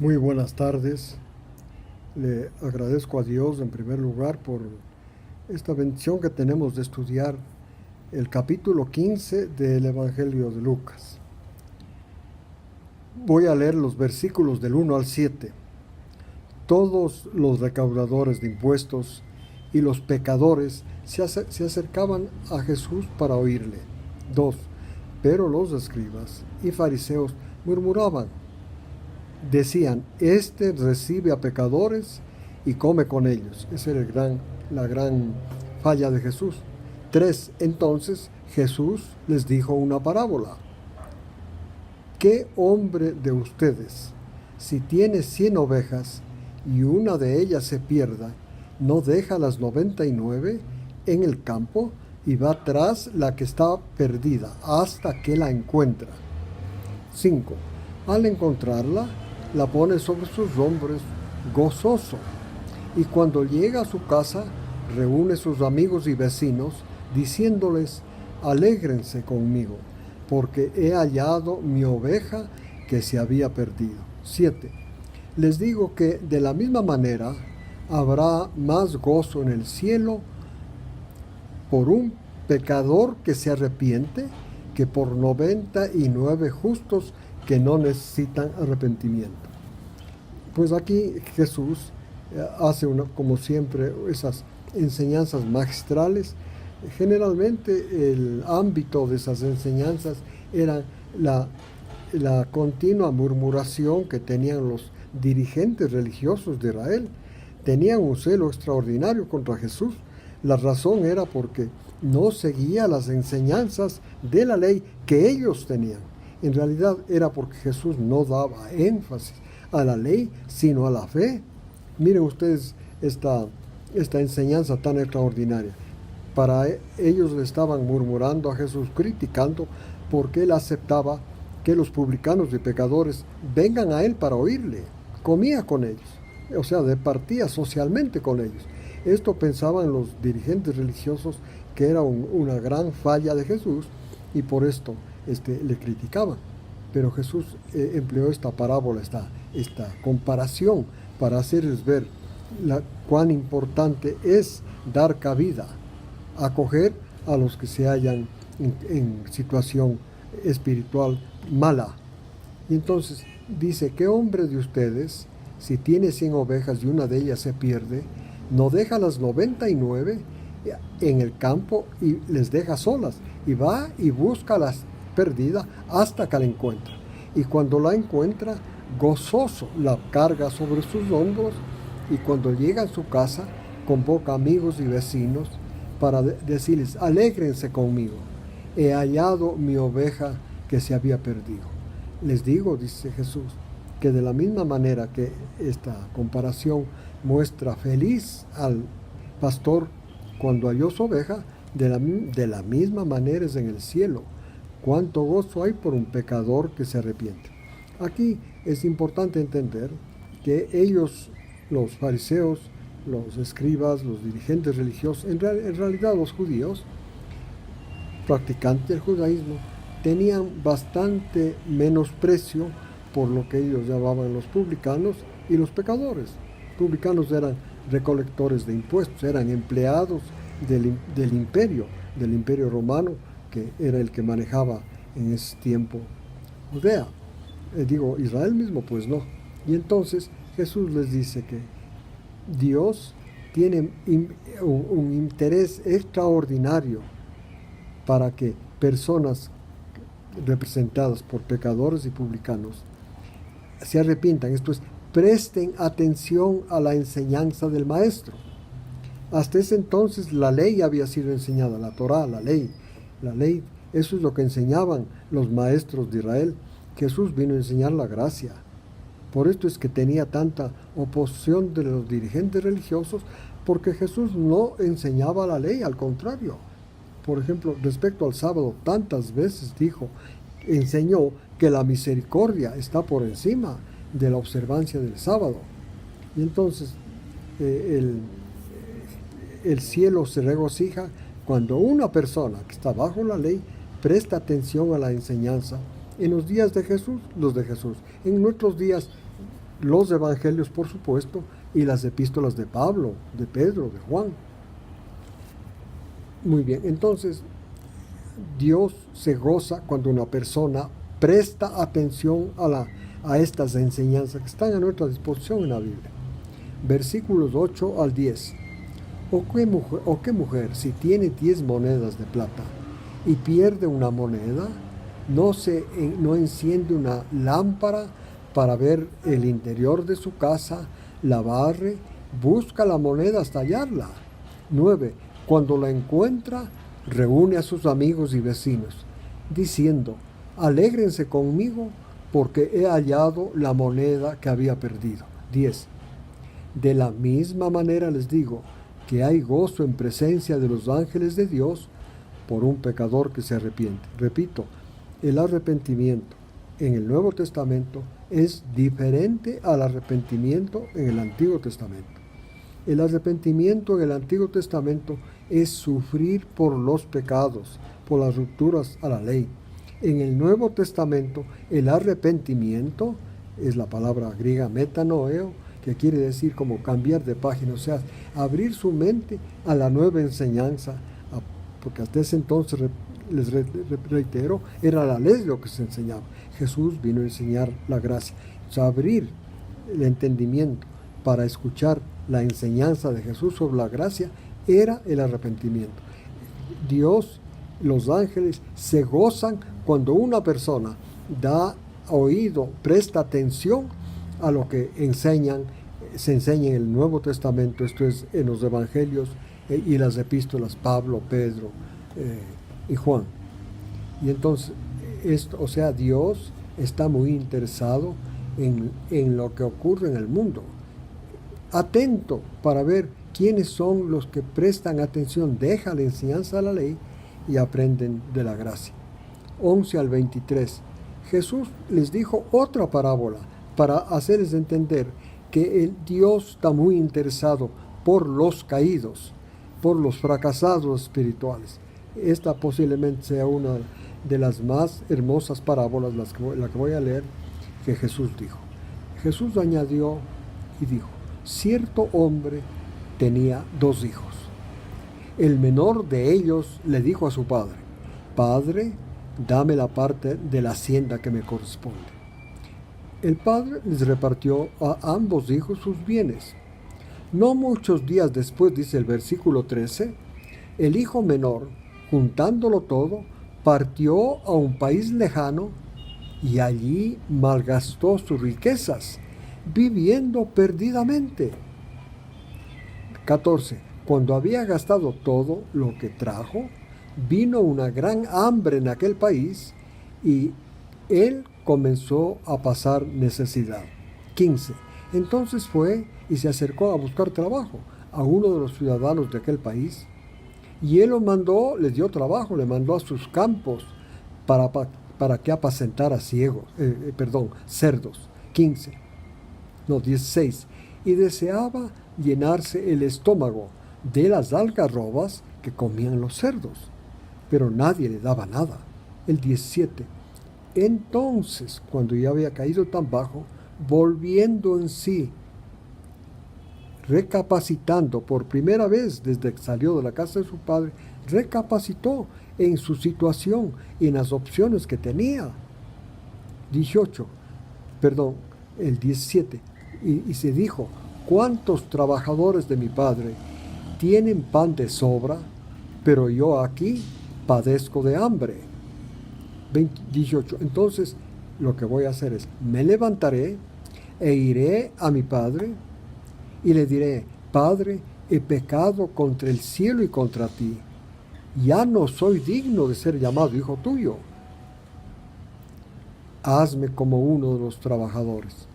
Muy buenas tardes. Le agradezco a Dios en primer lugar por esta bendición que tenemos de estudiar el capítulo 15 del Evangelio de Lucas. Voy a leer los versículos del 1 al 7. Todos los recaudadores de impuestos y los pecadores se acercaban a Jesús para oírle. 2. Pero los escribas y fariseos murmuraban. Decían, este recibe a pecadores y come con ellos. Esa era la gran falla de Jesús. 3. Entonces Jesús les dijo una parábola. ¿Qué hombre de ustedes, si tiene 100 ovejas y una de ellas se pierda, no deja las 99 en el campo y va tras la que está perdida hasta que la encuentra? 5. Al encontrarla, la pone sobre sus hombros gozoso, y cuando llega a su casa reúne sus amigos y vecinos diciéndoles, alégrense conmigo, porque he hallado mi oveja que se había perdido. 7. Les digo que de la misma manera habrá más gozo en el cielo por un pecador que se arrepiente que por 99 justos que no necesitan arrepentimiento. Pues aquí Jesús hace, como siempre, esas enseñanzas magistrales. Generalmente el ámbito de esas enseñanzas era la continua murmuración que tenían los dirigentes religiosos de Israel. Tenían un celo extraordinario contra Jesús. La razón era porque no seguía las enseñanzas de la ley que ellos tenían. En realidad era porque Jesús no daba énfasis a la ley, sino a la fe. Miren ustedes esta enseñanza tan extraordinaria. Para ellos le estaban murmurando a Jesús, criticando, porque él aceptaba que los publicanos y pecadores vengan a él para oírle. Comía con ellos, o sea, departía socialmente con ellos. Esto pensaban los dirigentes religiosos que era una gran falla de Jesús, y por esto le criticaban. Pero Jesús empleó esta parábola, esta comparación, para hacerles ver cuán importante es dar cabida, acoger a los que se hallan en situación espiritual mala. Y entonces dice, ¿qué hombre de ustedes, si tiene 100 ovejas y una de ellas se pierde, no deja las 99 en el campo y les deja solas, y va y busca las perdida hasta que la encuentra? Y cuando la encuentra, gozoso la carga sobre sus hombros, y cuando llega a su casa, convoca amigos y vecinos para decirles, alégrense conmigo, he hallado mi oveja que se había perdido. Les digo, dice Jesús, que de la misma manera que esta comparación muestra feliz al pastor cuando halló su oveja, de la misma manera es en el cielo. Cuánto gozo hay por un pecador que se arrepiente. Aquí es importante entender que ellos, los fariseos, los escribas, los dirigentes religiosos, en realidad los judíos, practicantes del judaísmo, tenían bastante menosprecio por lo que ellos llamaban los publicanos y los pecadores. Publicanos eran recolectores de impuestos, eran empleados del imperio romano, que era el que manejaba en ese tiempo Judea. Israel mismo, pues no. Y entonces Jesús les dice que Dios tiene un interés extraordinario para que personas representadas por pecadores y publicanos se arrepientan, esto es, presten atención a la enseñanza del Maestro. Hasta ese entonces la ley había sido enseñada, la Torá, la ley, eso es lo que enseñaban los maestros de Israel. Jesús vino a enseñar la gracia. Por esto es que tenía tanta oposición de los dirigentes religiosos, porque Jesús no enseñaba la ley, al contrario. Por ejemplo, respecto al sábado, tantas veces enseñó que la misericordia está por encima de la observancia del sábado. Y entonces el cielo se regocija cuando una persona que está bajo la ley presta atención a la enseñanza. En los días de Jesús, los de Jesús. En nuestros días los evangelios, por supuesto, y las epístolas de Pablo, de Pedro, de Juan. Muy bien, entonces Dios se goza cuando una persona presta atención a estas enseñanzas que están a nuestra disposición en la Biblia. Versículos 8 al 10. ¿O qué mujer, si tiene 10 monedas de plata y pierde una moneda, no enciende una lámpara para ver el interior de su casa, la barre, busca la moneda hasta hallarla? 9. Cuando la encuentra, reúne a sus amigos y vecinos, diciendo: alégrense conmigo, porque he hallado la moneda que había perdido. 10. De la misma manera les digo que hay gozo en presencia de los ángeles de Dios por un pecador que se arrepiente. Repito, el arrepentimiento en el Nuevo Testamento es diferente al arrepentimiento en el Antiguo Testamento. El arrepentimiento en el Antiguo Testamento es sufrir por los pecados, por las rupturas a la ley. En el Nuevo Testamento, el arrepentimiento es la palabra griega metanoeo, que quiere decir como cambiar de página, o sea, abrir su mente a la nueva enseñanza, porque hasta ese entonces, les reitero, era la ley lo que se enseñaba. Jesús vino a enseñar la gracia, o sea, abrir el entendimiento para escuchar la enseñanza de Jesús sobre la gracia era el arrepentimiento. Dios, los ángeles se gozan cuando una persona da oído, presta atención a lo que se enseña en el Nuevo Testamento, esto es en los evangelios y las epístolas, Pablo, Pedro y Juan. Y entonces, Dios está muy interesado en lo que ocurre en el mundo, atento para ver quiénes son los que prestan atención, dejan la enseñanza de la ley y aprenden de la gracia. 11 al 23. Jesús les dijo otra parábola para hacerles entender que el Dios está muy interesado por los caídos, por los fracasados espirituales. Esta posiblemente sea una de las más hermosas parábolas, la que voy a leer, que Jesús dijo. Jesús añadió y dijo: cierto hombre tenía 2 hijos. El menor de ellos le dijo a su padre: Padre, dame la parte de la hacienda que me corresponde. El padre les repartió a ambos hijos sus bienes. No muchos días después, dice el versículo 13, el hijo menor, juntándolo todo, partió a un país lejano y allí malgastó sus riquezas, viviendo perdidamente. 14. Cuando había gastado todo lo que trajo, vino una gran hambre en aquel país y él comenzó a pasar necesidad. 15. Entonces fue y se acercó a buscar trabajo a uno de los ciudadanos de aquel país, y él le dio trabajo, le mandó a sus campos para que apacentara cerdos. 16. Y deseaba llenarse el estómago de las algarrobas que comían los cerdos, pero nadie le daba nada. El 17. Entonces, cuando ya había caído tan bajo, volviendo en sí, recapacitando por primera vez desde que salió de la casa de su padre, recapacitó en su situación y en las opciones que tenía. El 17. Y se dijo: ¿cuántos trabajadores de mi padre tienen pan de sobra, pero yo aquí padezco de hambre? 18. Entonces lo que voy a hacer es: me levantaré e iré a mi padre y le diré: Padre, he pecado contra el cielo y contra ti. Ya no soy digno de ser llamado hijo tuyo. Hazme como uno de los trabajadores.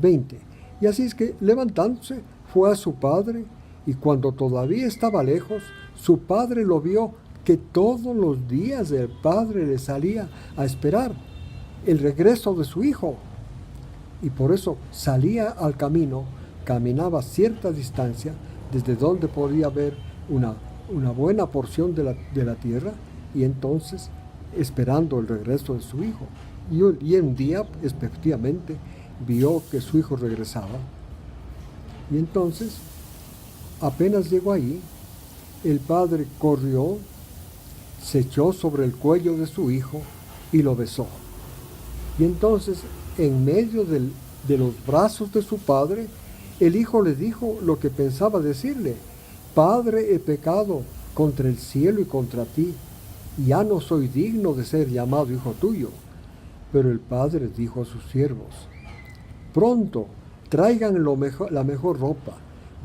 20. Y así es que, levantándose, fue a su padre, y cuando todavía estaba lejos, su padre lo vio, que todos los días el padre le salía a esperar el regreso de su hijo. Y por eso salía al camino, caminaba cierta distancia, desde donde podía ver una buena porción de la tierra, y entonces esperando el regreso de su hijo. Y un día, efectivamente, vio que su hijo regresaba. Y entonces, apenas llegó ahí, el padre corrió, se echó sobre el cuello de su hijo y lo besó. Y entonces, en medio de los brazos de su padre, el hijo le dijo lo que pensaba decirle: Padre, he pecado contra el cielo y contra ti, ya no soy digno de ser llamado hijo tuyo. Pero el padre dijo a sus siervos: Pronto, traigan la mejor ropa,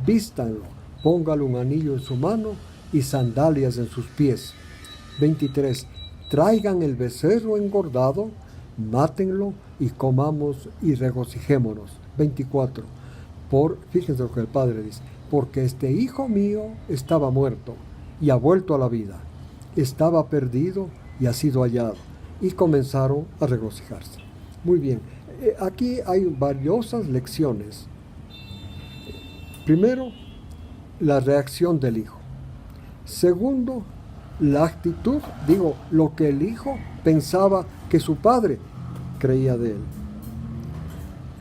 vístanlo, póngale un anillo en su mano y sandalias en sus pies. 23. Traigan el becerro engordado, mátenlo y comamos y regocijémonos. 24. Fíjense lo que el padre dice: porque este hijo mío estaba muerto y ha vuelto a la vida, estaba perdido y ha sido hallado. Y comenzaron a regocijarse. Muy bien, aquí hay valiosas lecciones. Primero, la reacción del hijo. Segundo, la actitud, lo que el hijo pensaba que su padre creía de él.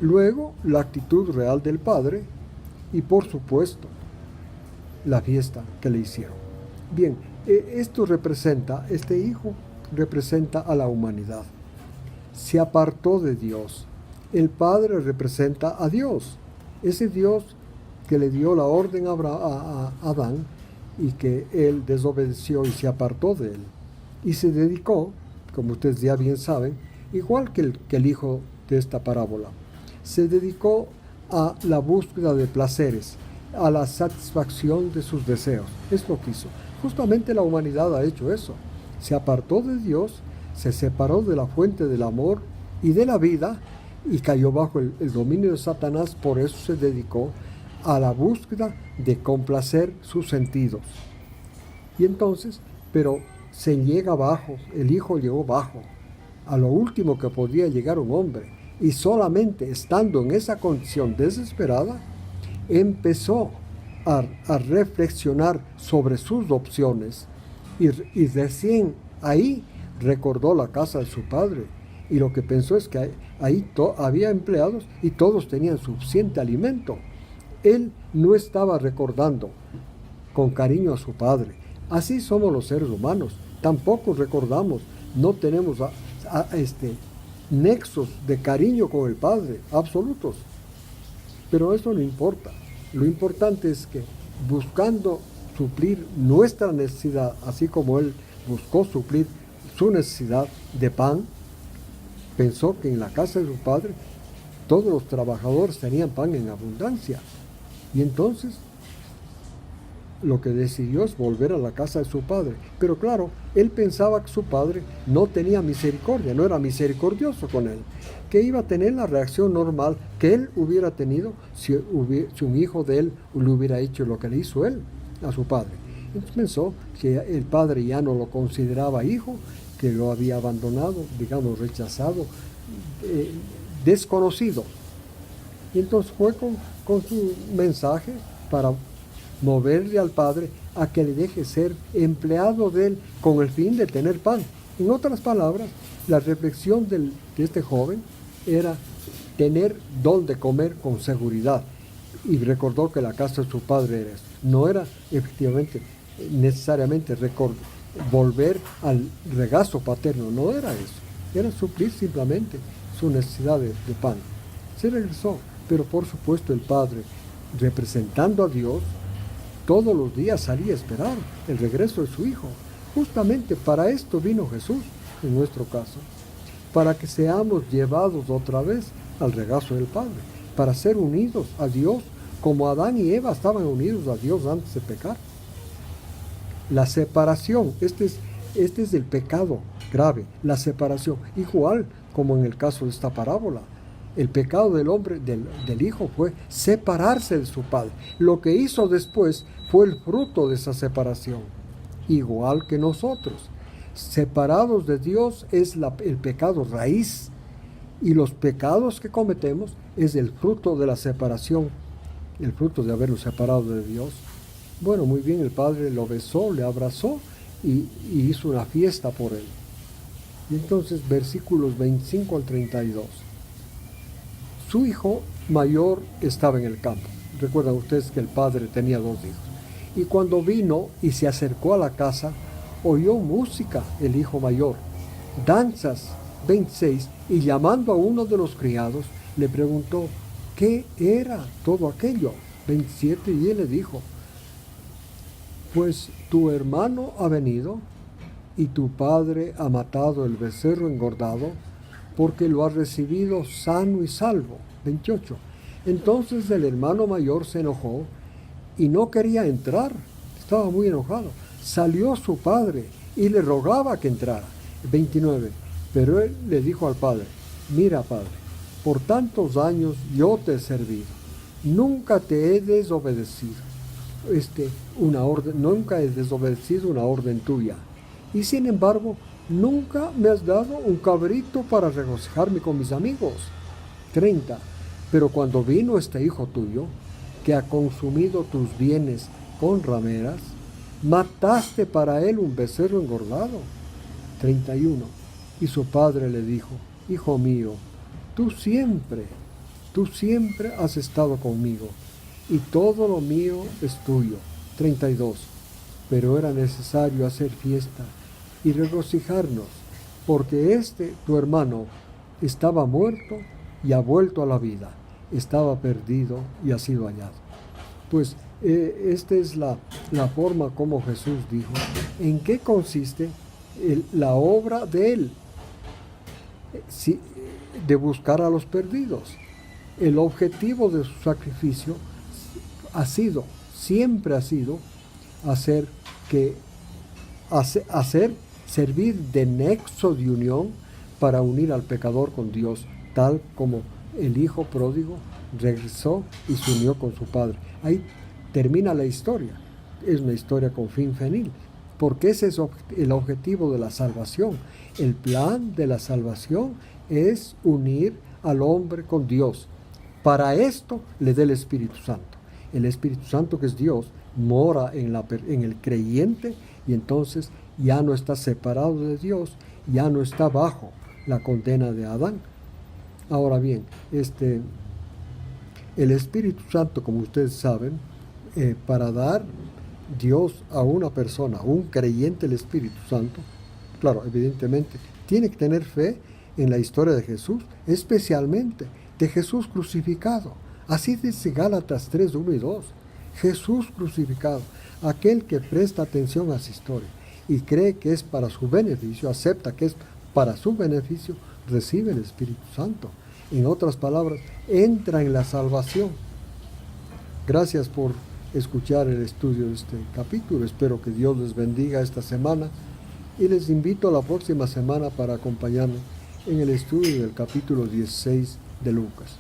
Luego, la actitud real del padre y, por supuesto, la fiesta que le hicieron. Bien, este hijo representa a la humanidad. Se apartó de Dios. El padre representa a Dios, ese Dios que le dio la orden a Adán y que él desobedeció y se apartó de él. Y se dedicó, como ustedes ya bien saben, igual que el hijo de esta parábola, se dedicó a la búsqueda de placeres, a la satisfacción de sus deseos. Es lo que hizo. Justamente la humanidad ha hecho eso. Se apartó de Dios, se separó de la fuente del amor y de la vida y cayó bajo el dominio de Satanás. Por eso se dedicó a la búsqueda de complacer sus sentidos. Y entonces, pero se llega bajo, el hijo llegó bajo, a lo último que podía llegar un hombre. Y solamente estando en esa condición desesperada, empezó a reflexionar sobre sus opciones y recién ahí recordó la casa de su padre y lo que pensó es que ahí había empleados y todos tenían suficiente alimento. Él no estaba recordando con cariño a su padre. Así somos los seres humanos, tampoco recordamos, no tenemos nexos de cariño con el padre absolutos, pero eso no importa. Lo importante es que buscando suplir nuestra necesidad, así como él buscó suplir su necesidad de pan, pensó que en la casa de su padre todos los trabajadores tenían pan en abundancia. Y entonces lo que decidió es volver a la casa de su padre. Pero claro, él pensaba que su padre no tenía misericordia, no era misericordioso con él, que iba a tener la reacción normal que él hubiera tenido si un hijo de él le hubiera hecho lo que le hizo él a su padre. Entonces pensó que el padre ya no lo consideraba hijo, que lo había abandonado, rechazado, desconocido. Y entonces fue con su mensaje para moverle al padre a que le deje ser empleado de él con el fin de tener pan. En otras palabras, la reflexión de este joven era tener dónde comer con seguridad. Y recordó que la casa de su padre era eso. No era efectivamente necesariamente volver al regazo paterno, no era eso. Era suplir simplemente su necesidad de pan. Se regresó, pero por supuesto el padre, representando a Dios, todos los días salía a esperar el regreso de su hijo. Justamente para esto vino Jesús, en nuestro caso, para que seamos llevados otra vez al regazo del Padre, para ser unidos a Dios, como Adán y Eva estaban unidos a Dios antes de pecar. La separación, este es el pecado grave, la separación, igual como en el caso de esta parábola. El pecado del hombre, del hijo, fue separarse de su padre. Lo que hizo después fue el fruto de esa separación. Igual que nosotros. Separados de Dios es el pecado raíz. Y los pecados que cometemos es el fruto de la separación. El fruto de habernos separado de Dios. Bueno, muy bien, el padre lo besó, le abrazó y hizo una fiesta por él. Y entonces, versículos 25 al 32. Su hijo mayor estaba en el campo. Recuerdan ustedes que el padre tenía 2 hijos. Y cuando vino y se acercó a la casa, oyó música el hijo mayor, danzas, 26, y llamando a uno de los criados, le preguntó, ¿qué era todo aquello? 27, y él le dijo, pues tu hermano ha venido y tu padre ha matado el becerro engordado porque lo ha recibido sano y salvo. 28. Entonces el hermano mayor se enojó y no quería entrar, estaba muy enojado. Salió su padre y le rogaba que entrara. 29. Pero él le dijo al padre, mira padre, por tantos años yo te he servido, nunca te he desobedecido. Nunca he desobedecido una orden tuya. Y sin embargo, nunca me has dado un cabrito para regocijarme con mis amigos. 30. Pero cuando vino este hijo tuyo, que ha consumido tus bienes con rameras, mataste para él un becerro engordado. 31. Y su padre le dijo, hijo mío, tú siempre has estado conmigo, y todo lo mío es tuyo. 32. Pero era necesario hacer fiesta y regocijarnos, porque tu hermano, estaba muerto y ha vuelto a la vida, estaba perdido y ha sido hallado. Pues esta es la forma como Jesús dijo, ¿en qué consiste la obra de Él? De buscar a los perdidos. El objetivo de su sacrificio siempre ha sido servir de nexo de unión para unir al pecador con Dios, tal como el hijo pródigo regresó y se unió con su padre. Ahí termina la historia. Es una historia con fin feliz, porque ese es el objetivo de la salvación. El plan de la salvación es unir al hombre con Dios. Para esto le da el Espíritu Santo. El Espíritu Santo, que es Dios, mora en el creyente, y entonces ya no está separado de Dios, ya no está bajo la condena de Adán. Ahora bien, el Espíritu Santo, como ustedes saben, para dar Dios a una persona, un creyente, el Espíritu Santo, claro, evidentemente, tiene que tener fe en la historia de Jesús, especialmente de Jesús crucificado. Así dice Gálatas 3, 1 y 2. Jesús crucificado, aquel que presta atención a su historia y cree que es para su beneficio, acepta que es para su beneficio, recibe el Espíritu Santo. En otras palabras, entra en la salvación. Gracias por escuchar el estudio de este capítulo. Espero que Dios les bendiga esta semana y les invito a la próxima semana para acompañarme en el estudio del capítulo 16 de Lucas.